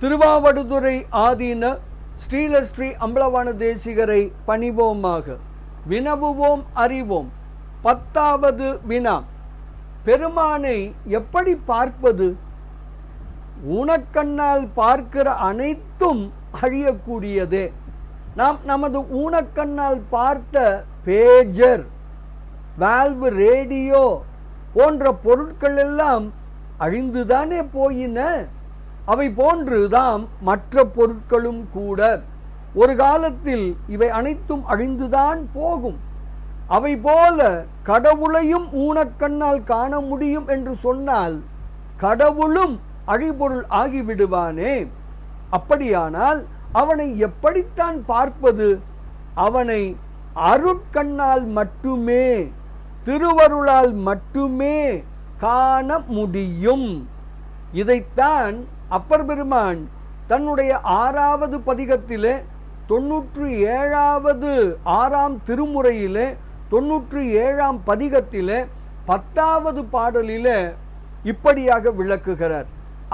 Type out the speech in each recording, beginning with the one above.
திருவாவடுதுறை ஆதீன ஸ்ரீலஸ்ரீ அம்பலவான தேசிகரை பணிவோமாக. வினவுவோம் அறிவோம். 10வது வினா. பெருமானை எப்படி பார்ப்பது? ஊனக்கண்ணால் பார்க்கிற அனைத்தும் அழியக்கூடியதே. நாம் நமது ஊனக்கண்ணால் பார்த்த பேஜர், வால்வு, ரேடியோ போன்ற பொருட்கள் எல்லாம் அழிந்துதானே போயின. அவை போன்றுதான் மற்ற பொருட்களும் கூட. ஒரு காலத்தில் இவை அனைத்தும் அழிந்துதான் போகும். அவை போல கடவுளையும் ஊனக்கண்ணால் காண முடியும் என்று சொன்னால் கடவுளும் அழிபொருள் ஆகிவிடுவானே. அப்படியானால் அவனை எப்படித்தான் பார்ப்பது? அவனை அருட்கண்ணால் மட்டுமே, திருவருளால் மட்டுமே காண முடியும். இதைத்தான் அப்பர் பெருமான் தன்னுடைய 6வது பதிகத்திலே 97வது 6ஆம் திருமுறையிலே 97ஆம் பதிகத்திலே 10வது பாடலிலே இப்படியாக விளக்குகிறார்.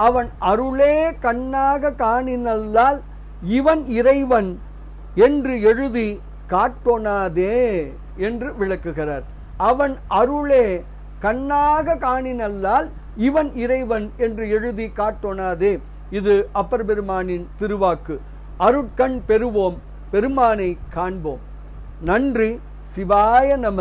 அவன் அருளே கண்ணாக காணினல்லால் இவன் இறைவன் என்று எழுதி காட்டொணாதே என்று விளக்குகிறார். அவன் அருளே கண்ணாக காணினல்லால் இவன் இறைவன் என்று எழுதி காட்டொணாதே. இது அப்பர் பெருமானின் திருவாக்கு. அருட்கண் பெறுவோம், பெருமானை காண்போம். நன்றி. சிவாய நம.